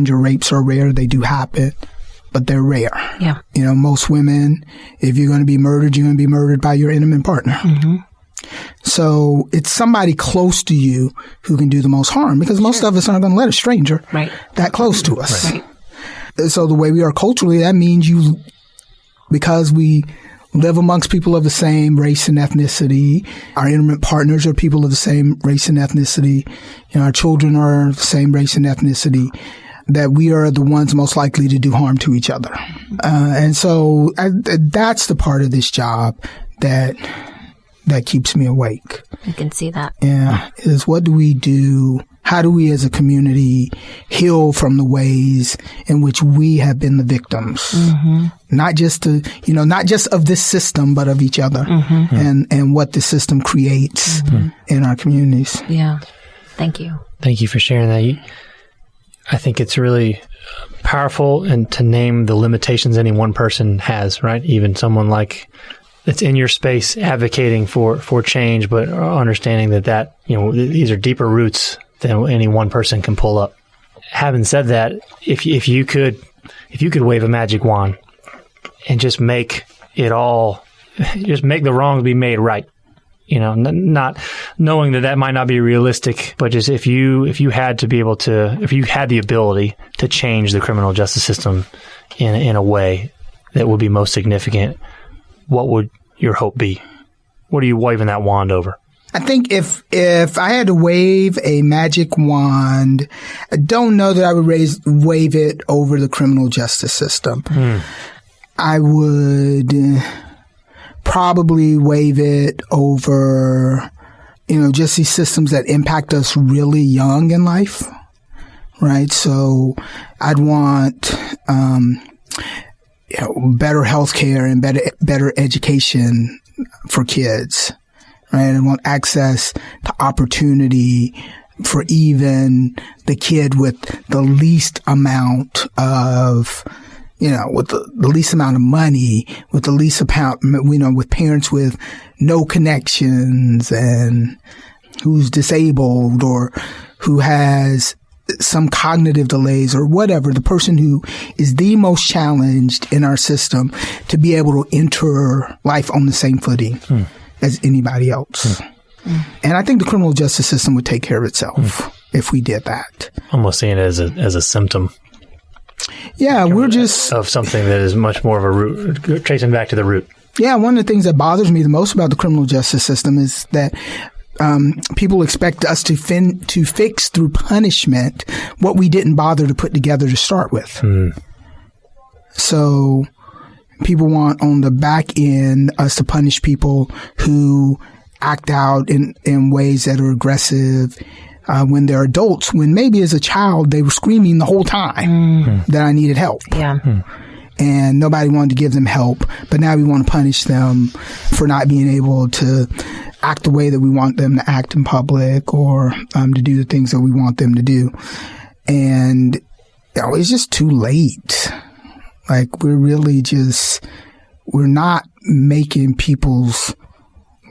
Rapes are rare. They do happen, but they're rare. Yeah. Most women, if you're going to be murdered, you're going to be murdered by your intimate partner. Mm-hmm. So it's somebody close to you who can do the most harm, because most of us aren't going to let a stranger that close to us. Right. So the way we are culturally, that means because we live amongst people of the same race and ethnicity, our intimate partners are people of the same race and ethnicity, our children are the same race and ethnicity, that we are the ones most likely to do harm to each other. And so that's the part of this job that keeps me awake. I can see that. Yeah. Is what do we do? How do we as a community heal from the ways in which we have been the victims? Mm-hmm. Not just of this system, but of each other, mm-hmm. and what the system creates mm-hmm. in our communities. Yeah. Thank you. Thank you for sharing that. I think it's really powerful, and to name the limitations any one person has, right? Even someone like that's in your space advocating for change, but understanding that these are deeper roots than any one person can pull up. Having said that, if you could wave a magic wand and just make the wrongs be made right, not knowing that might not be realistic, but just if you had the ability to change the criminal justice system in a way that would be most significant, what would your hope be? What are you waving that wand over? I think if I had to wave a magic wand, I don't know that I would wave it over the criminal justice system. I would probably wave it over, just these systems that impact us really young in life, right? So I'd want better healthcare and better education for kids. Right, I want access to opportunity for even the kid with the least amount of, with the least amount of money, with the least amount, with parents with no connections and who's disabled or who has some cognitive delays or whatever, the person who is the most challenged in our system to be able to enter life on the same footing as anybody else. And I think the criminal justice system would take care of itself if we did that. Almost seeing it as a symptom. Yeah, we're just... of something that is much more of a root, tracing back to the root. Yeah, one of the things that bothers me the most about the criminal justice system is that people expect us to fix through punishment what we didn't bother to put together to start with. So people want on the back end us to punish people who act out in ways that are aggressive when they're adults, when maybe as a child they were screaming the whole time that I needed help. Yeah. And nobody wanted to give them help, but now we want to punish them for not being able to act the way that we want them to act in public or to do the things that we want them to do. And it's just too late. Like we're not making people's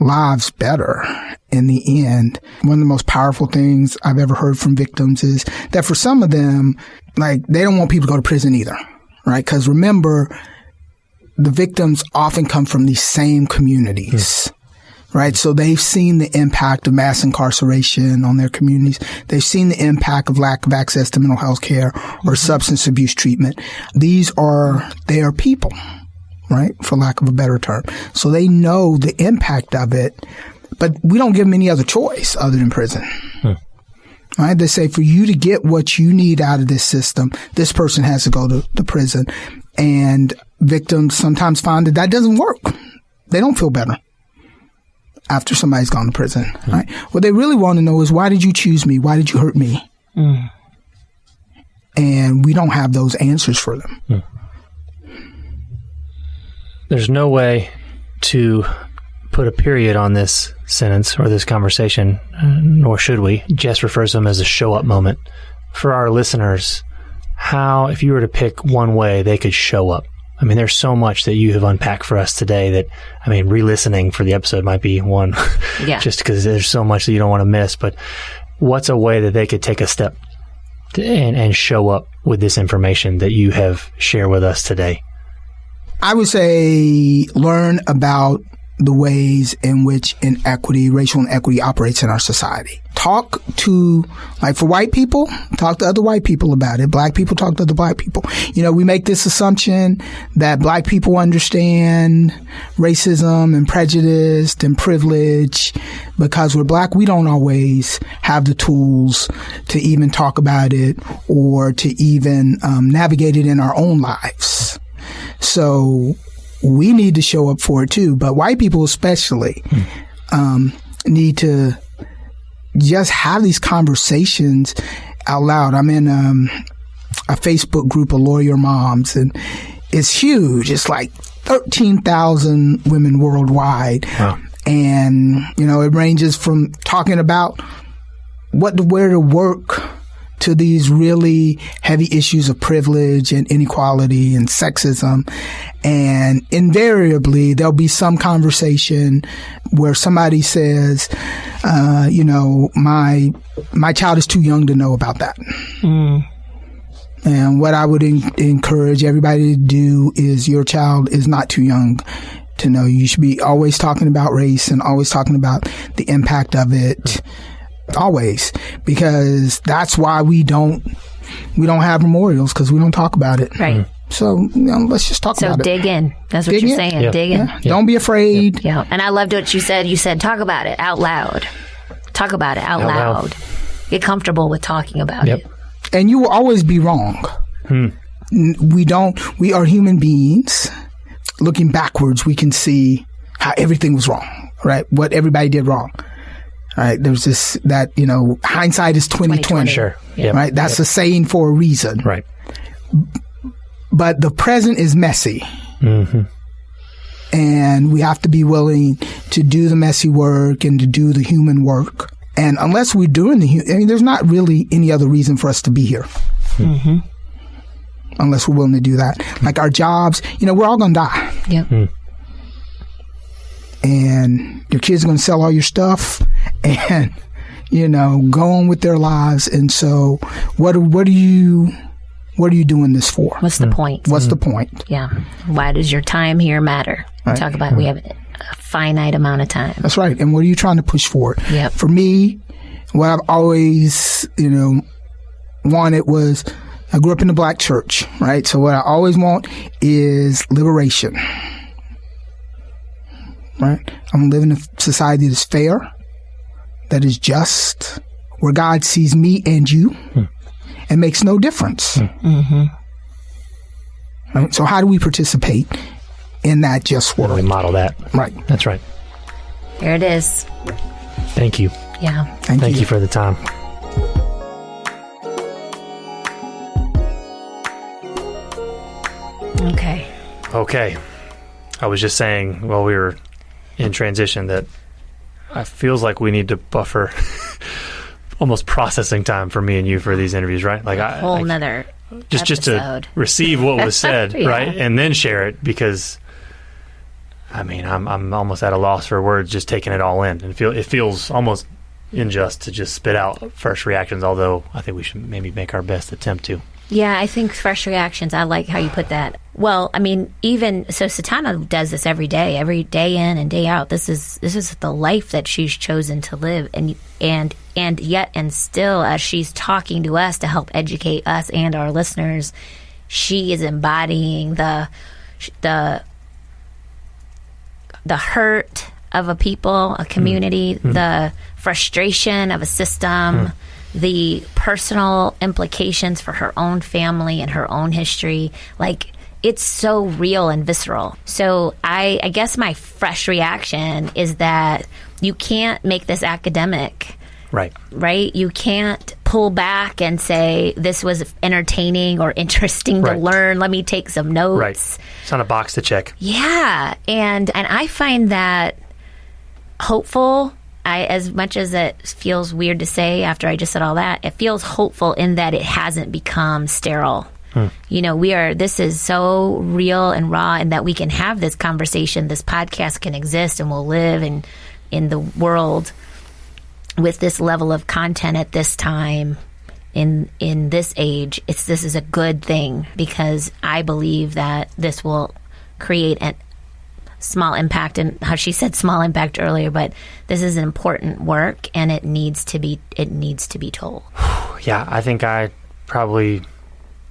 lives better in the end. One of the most powerful things I've ever heard from victims is that for some of them, like they don't want people to go to prison either, right? Because remember, the victims often come from these same communities. Right. So they've seen the impact of mass incarceration on their communities. They've seen the impact of lack of access to mental health care or substance abuse treatment. They are people, right? For lack of a better term. So they know the impact of it, but we don't give them any other choice other than prison. Right. They say for you to get what you need out of this system, this person has to go to prison. And victims sometimes find that doesn't work. They don't feel better after somebody's gone to prison, right? What they really want to know is, why did you choose me? Why did you hurt me? And we don't have those answers for them. There's no way to put a period on this sentence or this conversation, nor should we. Jess refers to them as a show up moment. For our listeners, how, if you were to pick one way they could show up? I mean, there's so much that you have unpacked for us today that, re-listening for the episode might be one, just because there's so much that you don't want to miss. But what's a way that they could take a step and show up with this information that you have shared with us today? I would say learn about the ways in which racial inequity operates in our society. Talk to, like for white people, talk to other white people about it. Black people, talk to other black people. We make this assumption that black people understand racism and prejudice and privilege. Because we're black, we don't always have the tools to even talk about it or to even navigate it in our own lives. So we need to show up for it too, but white people especially need to just have these conversations out loud. I'm in a Facebook group of lawyer moms, and it's huge. It's like 13,000 women worldwide. Wow. And, it ranges from talking about what to wear to work to these really heavy issues of privilege and inequality and sexism. And invariably, there'll be some conversation where somebody says, my child is too young to know about that. Mm. And what I would encourage everybody to do is your child is not too young to know. You should be always talking about race and always talking about the impact of it. Always, because that's why we don't have memorials, because we don't talk about it. Right. So let's just talk about it. So dig in. That's what you're saying. Yeah. Dig in. Yeah. Don't be afraid. Yeah. And I loved what you said. You said talk about it out loud. Talk about it out loud. Get comfortable with talking about it. And you will always be wrong. We are human beings. Looking backwards, we can see how everything was wrong, right? What everybody did wrong. Right. There's this, that, hindsight is 20/20. Sure. Yep. Right. That's a saying for a reason. Right. But the present is messy. Mm-hmm. And we have to be willing to do the messy work and to do the human work. And unless we're doing there's not really any other reason for us to be here. Mm-hmm. Unless we're willing to do that. Like our jobs, we're all going to die. Yep. And your kids are going to sell all your stuff and, go on with their lives. And so what are you doing this for? What's the point? What's the point? Yeah. Why does your time here matter? Right. Talk about we have a finite amount of time. That's right. And what are you trying to push for? Yep. For me, what I've always, wanted was, I grew up in the black church, right? So what I always want is liberation. Right? I'm living in a society that's fair, that is just, where God sees me and you and makes no difference. Mm-hmm. Right? So how do we participate in that just world? We model that. Right. That's right. There it is. Thank you. Yeah. Thank you for the time. Okay. I was just saying while we were in transition that it feels like we need to buffer almost processing time for me and you for these interviews, right? Like a whole nother just to receive what was said, yeah. right, and then share it, because I'm almost at a loss for words just taking it all in, and it feels almost unjust to just spit out first reactions. Although I think we should maybe make our best attempt to. Yeah, I think fresh reactions. I like how you put that. Well, even so, Satana does this every day in and day out. This is the life that she's chosen to live, and yet and still, as she's talking to us to help educate us and our listeners, she is embodying the hurt of a people, a community, the frustration of a system. The personal implications for her own family and her own history. Like, it's so real and visceral. So I guess my fresh reaction is that you can't make this academic. Right. You can't pull back and say, this was entertaining or interesting to learn. Let me take some notes. Right. It's not a box to check. Yeah. And I find that hopeful. As much as it feels weird to say after I just said all that, it feels hopeful in that it hasn't become sterile. This is so real and raw, and that we can have this conversation. This podcast can exist and will live in the world with this level of content at this time in this age, this is a good thing, because I believe that this will create a small impact, and how she said small impact earlier, but this is an important work, and it needs to be told. Yeah, I think I probably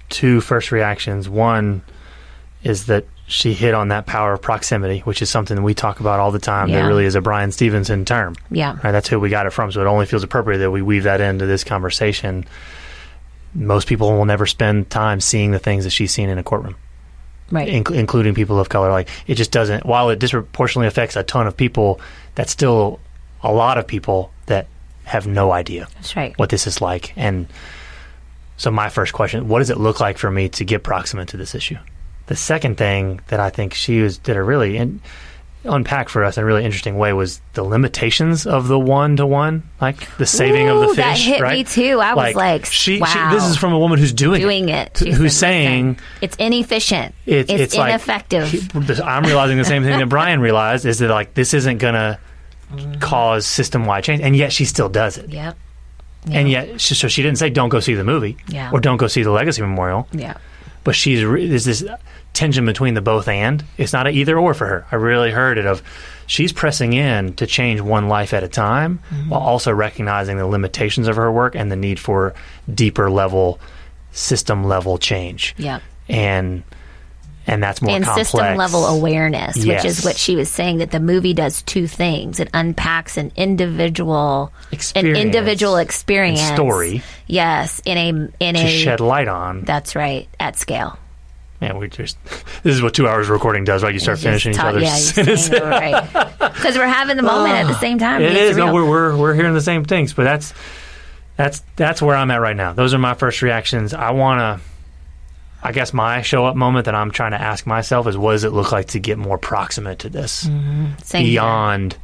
two first reactions. One is that she hit on that power of proximity, which is something we talk about all the time. Yeah. That really is a Bryan Stevenson term. Yeah. Right? That's who we got it from. So it only feels appropriate that we weave that into this conversation. Most people will never spend time seeing the things that she's seen in a courtroom. Right. Including people of color. Like, it just doesn't, while it disproportionately affects a ton of people, that's still a lot of people that have no idea That's right. what this is like. And so my first question, what does it look like for me to get proximate to this issue? The second thing that I think she did a really unpack for us in a really interesting way was the limitations of the one-to-one, like the saving of the fish. That hit right? me too. I was like, wow. This is from a woman who's doing it. Who's saying it's inefficient. It's ineffective. Like, I'm realizing the same thing that Bryan realized, is that like this isn't going to cause system-wide change, and yet she still does it. Yep. And yet, so she didn't say don't go see the movie, or don't go see the Legacy Memorial. Yeah. But there's this tension between the both and. It's not an either or for her. I really heard it of she's pressing in to change one life at a time, while also recognizing the limitations of her work and the need for deeper level, system level change. Yeah. And that's more complex. And system level awareness, Yes. which is what she was saying, that the movie does two things. It unpacks an individual experience and story. Yes, to shed light on. That's right, at scale. Man, this is what 2 hours of recording does, right? You start finishing each other's sentences. Right. Because we're having the moment at the same time. It is. Real. No, we're hearing the same things, but that's where I'm at right now. Those are my first reactions. I guess my show up moment that I'm trying to ask myself is, what does it look like to get more proximate to this, beyond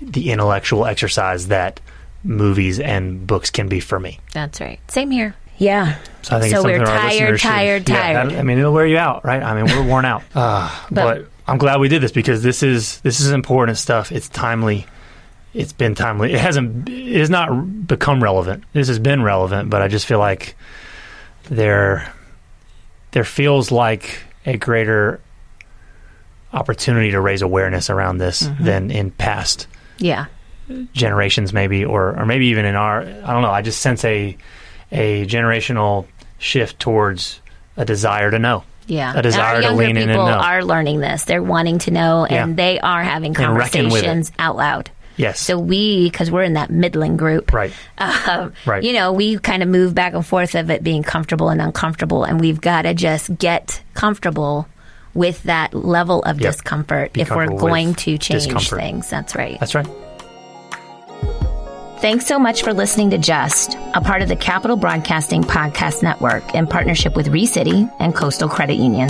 the intellectual exercise that movies and books can be for me? That's right. Same here. Yeah. So I think so it's we're tired. I mean, it'll wear you out, right? I mean, we're worn out. But I'm glad we did this, because this is important stuff. It's timely. It's been timely. It has not become relevant. This has been relevant, but I just feel like there feels like a greater opportunity to raise awareness around this than in past generations, maybe, or maybe even in our, I don't know, I just sense a generational shift towards a desire to know. Yeah. A desire to lean in and know. Our younger people are learning this. They're wanting to know, and they are having conversations out loud. Yes. So because we're in that middling group, right. We kind of move back and forth of it being comfortable and uncomfortable, and we've got to just get comfortable with that level of discomfort if we're going to change things. That's right. That's right. Thanks so much for listening to Just, a part of the Capital Broadcasting Podcast Network in partnership with ReCity and Coastal Credit Union.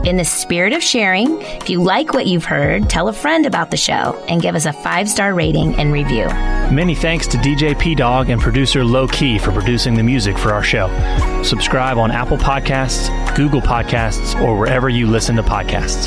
In the spirit of sharing, if you like what you've heard, tell a friend about the show and give us a 5-star rating and review. Many thanks to DJ P-Dog and producer Low Key for producing the music for our show. Subscribe on Apple Podcasts, Google Podcasts, or wherever you listen to podcasts.